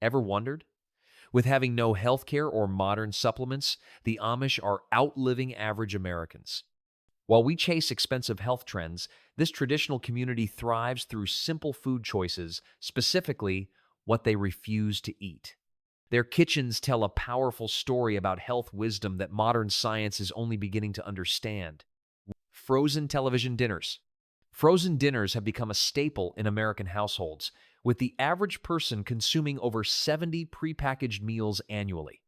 Ever wondered? With having no healthcare or modern supplements, the Amish are outliving average Americans. While we chase expensive health trends, this traditional community thrives through simple food choices, specifically what they refuse to eat. Their kitchens tell a powerful story about health wisdom that modern science is only beginning to understand. Frozen television dinners. Frozen dinners have become a staple in American households, with the average person consuming over 70 prepackaged meals annually.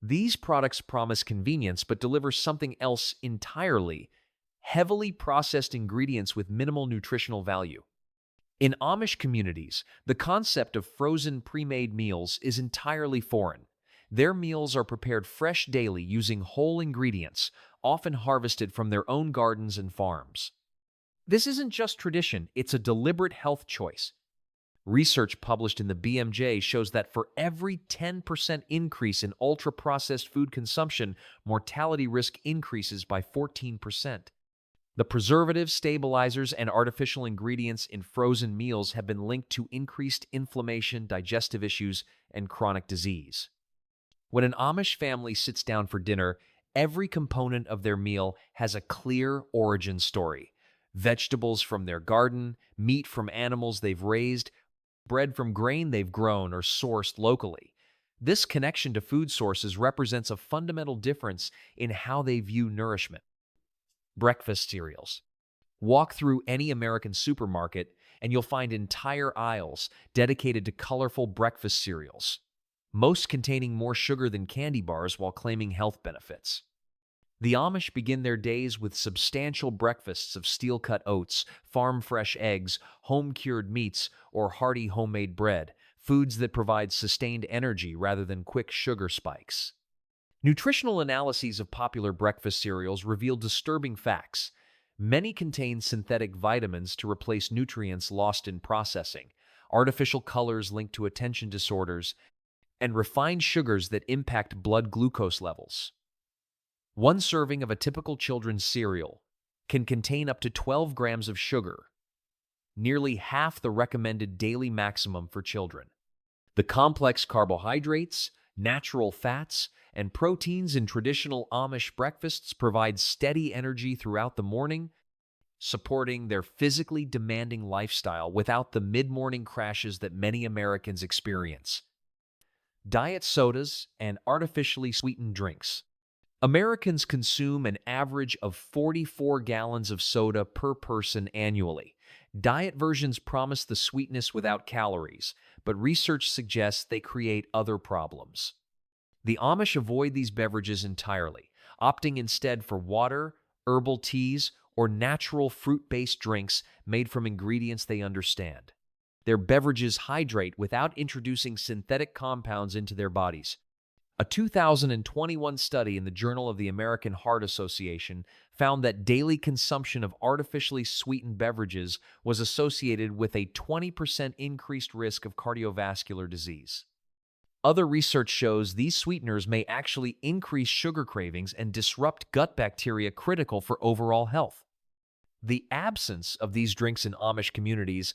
These products promise convenience but deliver something else entirely: heavily processed ingredients with minimal nutritional value. In Amish communities, the concept of frozen pre-made meals is entirely foreign. Their meals are prepared fresh daily using whole ingredients, often harvested from their own gardens and farms. This isn't just tradition, it's a deliberate health choice. Research published in the BMJ shows that for every 10% increase in ultra-processed food consumption, mortality risk increases by 14%. The preservatives, stabilizers, and artificial ingredients in frozen meals have been linked to increased inflammation, digestive issues, and chronic disease. When an Amish family sits down for dinner, every component of their meal has a clear origin story. Vegetables from their garden, meat from animals they've raised, bread from grain they've grown or sourced locally. This connection to food sources represents a fundamental difference in how they view nourishment. Breakfast cereals. Walk through any American supermarket and you'll find entire aisles dedicated to colorful breakfast cereals, most containing more sugar than candy bars while claiming health benefits. The Amish begin their days with substantial breakfasts of steel-cut oats, farm-fresh eggs, home-cured meats, or hearty homemade bread, foods that provide sustained energy rather than quick sugar spikes. Nutritional analyses of popular breakfast cereals reveal disturbing facts. Many contain synthetic vitamins to replace nutrients lost in processing, artificial colors linked to attention disorders, and refined sugars that impact blood glucose levels. One serving of a typical children's cereal can contain up to 12 grams of sugar, nearly half the recommended daily maximum for children. The complex carbohydrates, natural fats, and proteins in traditional Amish breakfasts provide steady energy throughout the morning, supporting their physically demanding lifestyle without the mid-morning crashes that many Americans experience. Diet sodas and artificially sweetened drinks. Americans consume an average of 44 gallons of soda per person annually. Diet versions promise the sweetness without calories, but research suggests they create other problems. The Amish avoid these beverages entirely, opting instead for water, herbal teas, or natural fruit-based drinks made from ingredients they understand. Their beverages hydrate without introducing synthetic compounds into their bodies. A 2021 study in the Journal of the American Heart Association found that daily consumption of artificially sweetened beverages was associated with a 20% increased risk of cardiovascular disease. Other research shows these sweeteners may actually increase sugar cravings and disrupt gut bacteria critical for overall health. The absence of these drinks in Amish communities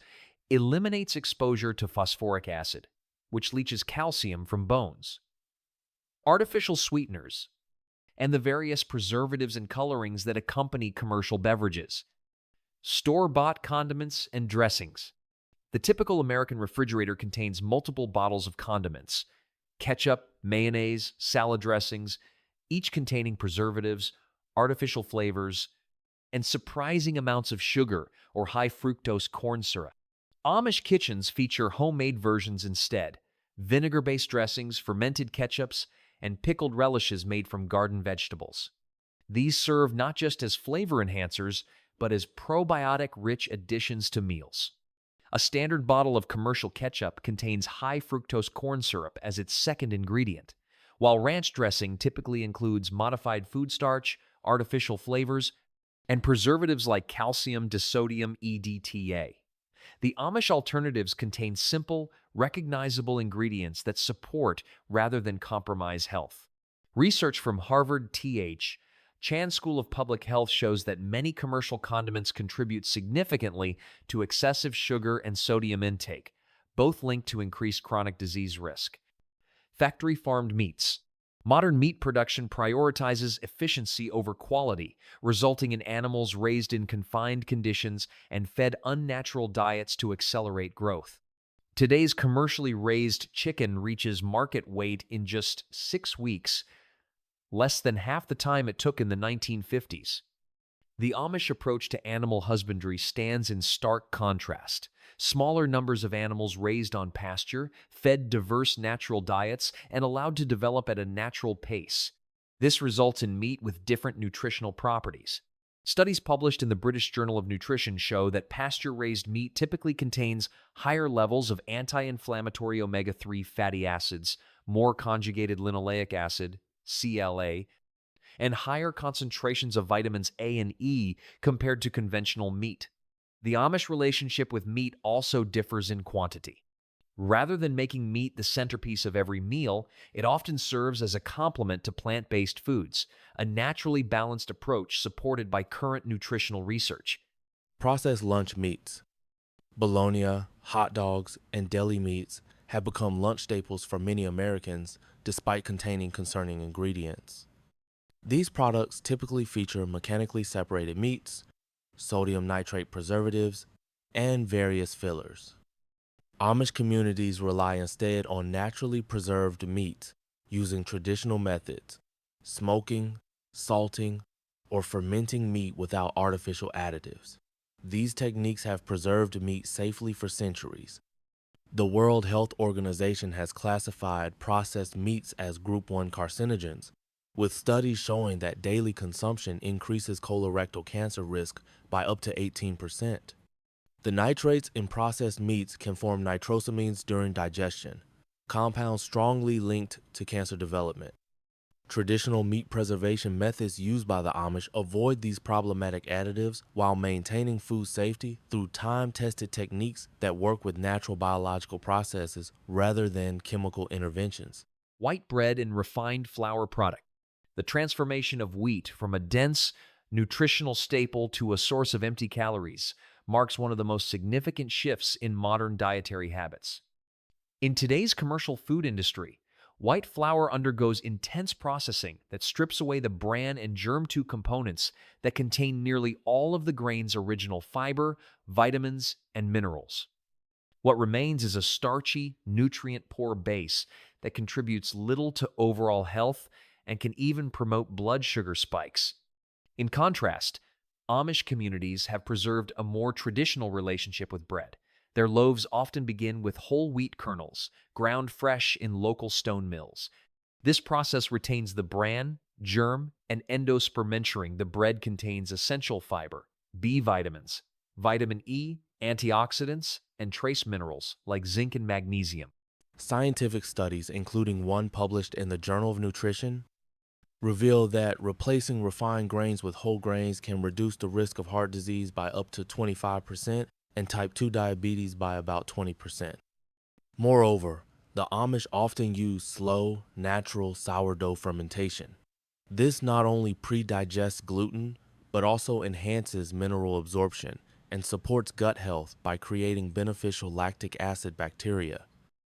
eliminates exposure to phosphoric acid, which leaches calcium from bones. Artificial sweeteners, and the various preservatives and colorings that accompany commercial beverages. Store-bought condiments and dressings. The typical American refrigerator contains multiple bottles of condiments: ketchup, mayonnaise, salad dressings, each containing preservatives, artificial flavors, and surprising amounts of sugar or high-fructose corn syrup. Amish kitchens feature homemade versions instead: vinegar-based dressings, fermented ketchups, and pickled relishes made from garden vegetables. These serve not just as flavor enhancers, but as probiotic-rich additions to meals. A standard bottle of commercial ketchup contains high-fructose corn syrup as its second ingredient, while ranch dressing typically includes modified food starch, artificial flavors, and preservatives like calcium disodium EDTA. The Amish alternatives contain simple, recognizable ingredients that support rather than compromise health. Research from Harvard Chan School of Public Health shows that many commercial condiments contribute significantly to excessive sugar and sodium intake, both linked to increased chronic disease risk. Factory-farmed meats. Modern meat production prioritizes efficiency over quality, resulting in animals raised in confined conditions and fed unnatural diets to accelerate growth. Today's commercially raised chicken reaches market weight in just 6 weeks, less than half the time it took in the 1950s. The Amish approach to animal husbandry stands in stark contrast. Smaller numbers of animals raised on pasture, fed diverse natural diets, and allowed to develop at a natural pace. This results in meat with different nutritional properties. Studies published in the British Journal of Nutrition show that pasture-raised meat typically contains higher levels of anti-inflammatory omega-3 fatty acids, more conjugated linoleic acid, CLA, and higher concentrations of vitamins A and E compared to conventional meat. The Amish relationship with meat also differs in quantity. Rather than making meat the centerpiece of every meal, it often serves as a complement to plant-based foods, a naturally balanced approach supported by current nutritional research. Processed lunch meats. Bologna, hot dogs, and deli meats have become lunch staples for many Americans despite containing concerning ingredients. These products typically feature mechanically separated meats, sodium nitrate preservatives, and various fillers. Amish communities rely instead on naturally preserved meat using traditional methods, smoking, salting, or fermenting meat without artificial additives. These techniques have preserved meat safely for centuries. The World Health Organization has classified processed meats as Group 1 carcinogens, with studies showing that daily consumption increases colorectal cancer risk by up to 18%. The nitrates in processed meats can form nitrosamines during digestion, compounds strongly linked to cancer development. Traditional meat preservation methods used by the Amish avoid these problematic additives while maintaining food safety through time-tested techniques that work with natural biological processes rather than chemical interventions. White bread and refined flour product. The transformation of wheat from a dense, nutritional staple to a source of empty calories marks one of the most significant shifts in modern dietary habits. In today's commercial food industry, white flour undergoes intense processing that strips away the bran and germ-2 components that contain nearly all of the grain's original fiber, vitamins, and minerals. What remains is a starchy, nutrient-poor base that contributes little to overall health and can even promote blood sugar spikes. In contrast, Amish communities have preserved a more traditional relationship with bread. Their loaves often begin with whole wheat kernels, ground fresh in local stone mills. This process retains the bran, germ, and endosperm, ensuring the bread contains essential fiber, B vitamins, vitamin E, antioxidants, and trace minerals like zinc and magnesium. Scientific studies, including one published in the Journal of Nutrition, reveal that replacing refined grains with whole grains can reduce the risk of heart disease by up to 25% and type 2 diabetes by about 20%. Moreover, the Amish often use slow, natural sourdough fermentation. This not only pre-digests gluten, but also enhances mineral absorption and supports gut health by creating beneficial lactic acid bacteria.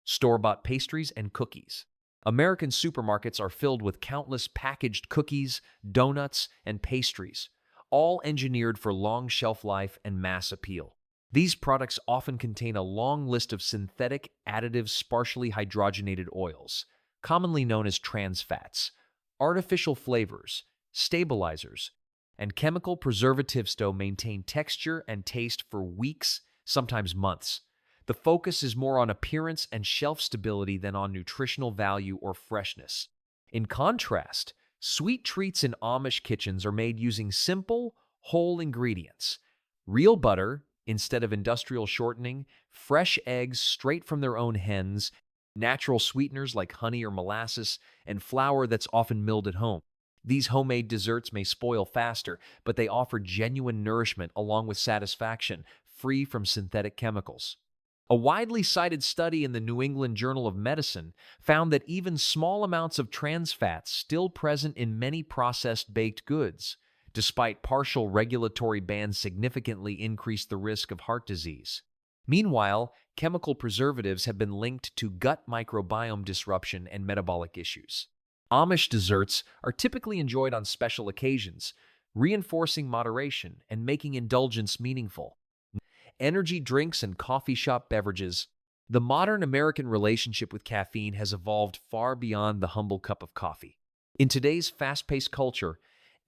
Store-bought pastries and cookies. American supermarkets are filled with countless packaged cookies, donuts, and pastries, all engineered for long shelf life and mass appeal. These products often contain a long list of synthetic, additive, sparsely hydrogenated oils, commonly known as trans fats, artificial flavors, stabilizers, and chemical preservatives to maintain texture and taste for weeks, sometimes months. The focus is more on appearance and shelf stability than on nutritional value or freshness. In contrast, sweet treats in Amish kitchens are made using simple, whole ingredients. Real butter instead of industrial shortening, fresh eggs straight from their own hens, natural sweeteners like honey or molasses, and flour that's often milled at home. These homemade desserts may spoil faster, but they offer genuine nourishment along with satisfaction, free from synthetic chemicals. A widely cited study in the New England Journal of Medicine found that even small amounts of trans fats still present in many processed baked goods, despite partial regulatory bans significantly increase the risk of heart disease. Meanwhile, chemical preservatives have been linked to gut microbiome disruption and metabolic issues. Amish desserts are typically enjoyed on special occasions, reinforcing moderation and making indulgence meaningful. Energy drinks and coffee shop beverages. The modern American relationship with caffeine has evolved far beyond the humble cup of coffee. In today's fast-paced culture,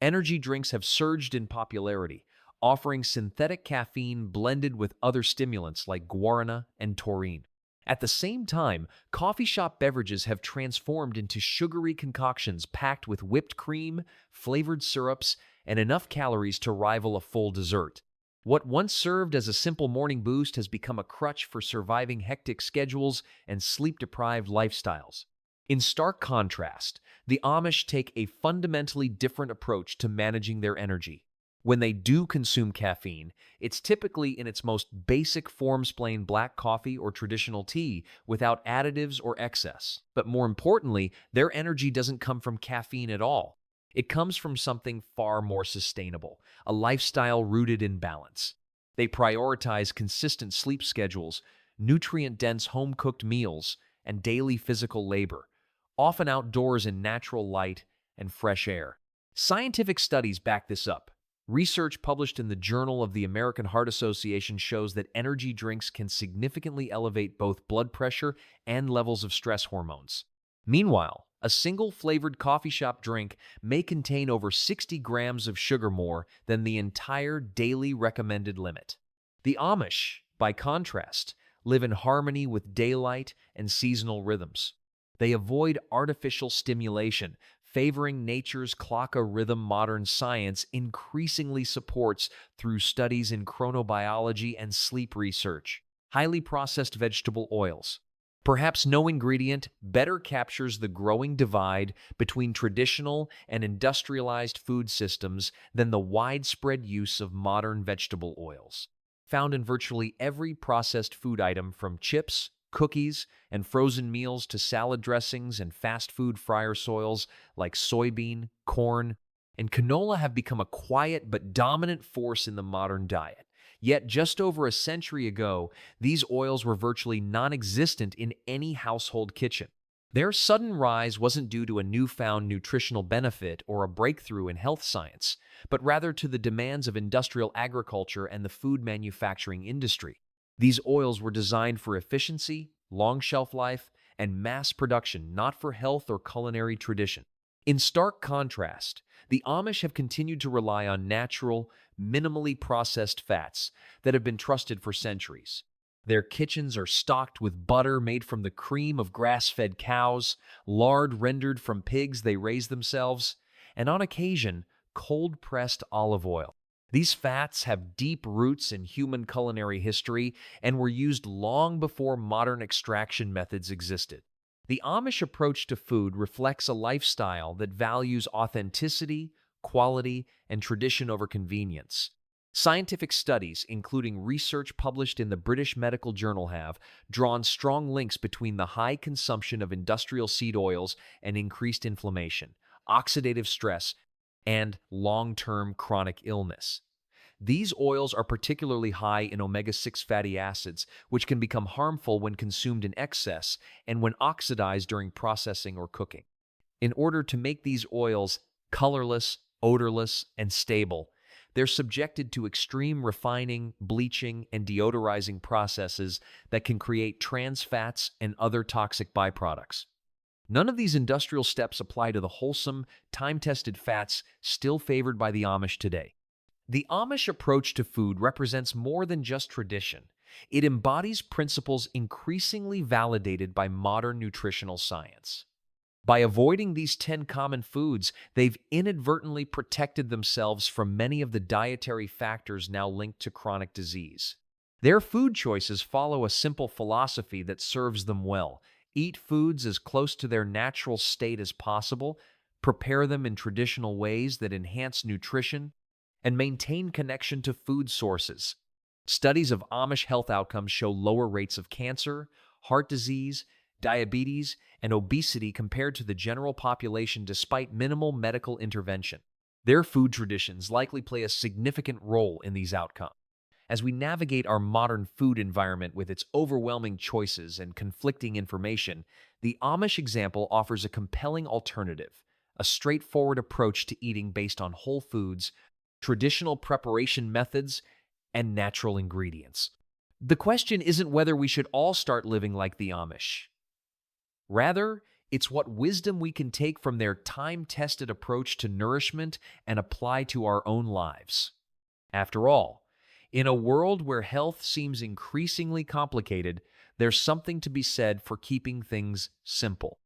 energy drinks have surged in popularity, offering synthetic caffeine blended with other stimulants like guarana and taurine. At the same time, coffee shop beverages have transformed into sugary concoctions packed with whipped cream, flavored syrups, and enough calories to rival a full dessert. What once served as a simple morning boost has become a crutch for surviving hectic schedules and sleep-deprived lifestyles. In stark contrast, the Amish take a fundamentally different approach to managing their energy. When they do consume caffeine, it's typically in its most basic forms, plain black coffee or traditional tea, without additives or excess. But more importantly, their energy doesn't come from caffeine at all. It comes from something far more sustainable, a lifestyle rooted in balance. They prioritize consistent sleep schedules, nutrient-dense home-cooked meals, and daily physical labor, often outdoors in natural light and fresh air. Scientific studies back this up. Research published in the Journal of the American Heart Association shows that energy drinks can significantly elevate both blood pressure and levels of stress hormones. Meanwhile, a single flavored coffee shop drink may contain over 60 grams of sugar more than the entire daily recommended limit. The Amish, by contrast, live in harmony with daylight and seasonal rhythms. They avoid artificial stimulation, favoring nature's clock rhythm. Modern science increasingly supports through studies in chronobiology and sleep research. Highly processed vegetable oils. Perhaps no ingredient better captures the growing divide between traditional and industrialized food systems than the widespread use of modern vegetable oils. Found in virtually every processed food item, from chips, cookies, and frozen meals to salad dressings and fast food fryer oils like soybean, corn, and canola, have become a quiet but dominant force in the modern diet. Yet just over a century ago, these oils were virtually non-existent in any household kitchen. Their sudden rise wasn't due to a newfound nutritional benefit or a breakthrough in health science, but rather to the demands of industrial agriculture and the food manufacturing industry. These oils were designed for efficiency, long shelf life, and mass production, not for health or culinary tradition. In stark contrast, the Amish have continued to rely on natural, minimally processed fats that have been trusted for centuries. Their kitchens are stocked with butter made from the cream of grass-fed cows, lard rendered from pigs they raise themselves, and on occasion, cold-pressed olive oil. These fats have deep roots in human culinary history and were used long before modern extraction methods existed. The Amish approach to food reflects a lifestyle that values authenticity, quality, and tradition over convenience. Scientific studies, including research published in the British Medical Journal, have drawn strong links between the high consumption of industrial seed oils and increased inflammation, oxidative stress, and long-term chronic illness. These oils are particularly high in omega-6 fatty acids, which can become harmful when consumed in excess and when oxidized during processing or cooking. In order to make these oils colorless, odorless, and stable, they're subjected to extreme refining, bleaching, and deodorizing processes that can create trans fats and other toxic byproducts. None of these industrial steps apply to the wholesome, time-tested fats still favored by the Amish today. The Amish approach to food represents more than just tradition. It embodies principles increasingly validated by modern nutritional science. By avoiding these 10 common foods, they've inadvertently protected themselves from many of the dietary factors now linked to chronic disease. Their food choices follow a simple philosophy that serves them well: eat foods as close to their natural state as possible, prepare them in traditional ways that enhance nutrition, and maintain connection to food sources. Studies of Amish health outcomes show lower rates of cancer, heart disease, diabetes, and obesity compared to the general population despite minimal medical intervention. Their food traditions likely play a significant role in these outcomes. As we navigate our modern food environment with its overwhelming choices and conflicting information, the Amish example offers a compelling alternative, a straightforward approach to eating based on whole foods, traditional preparation methods, and natural ingredients. The question isn't whether we should all start living like the Amish. Rather, it's what wisdom we can take from their time-tested approach to nourishment and apply to our own lives. After all, in a world where health seems increasingly complicated, there's something to be said for keeping things simple.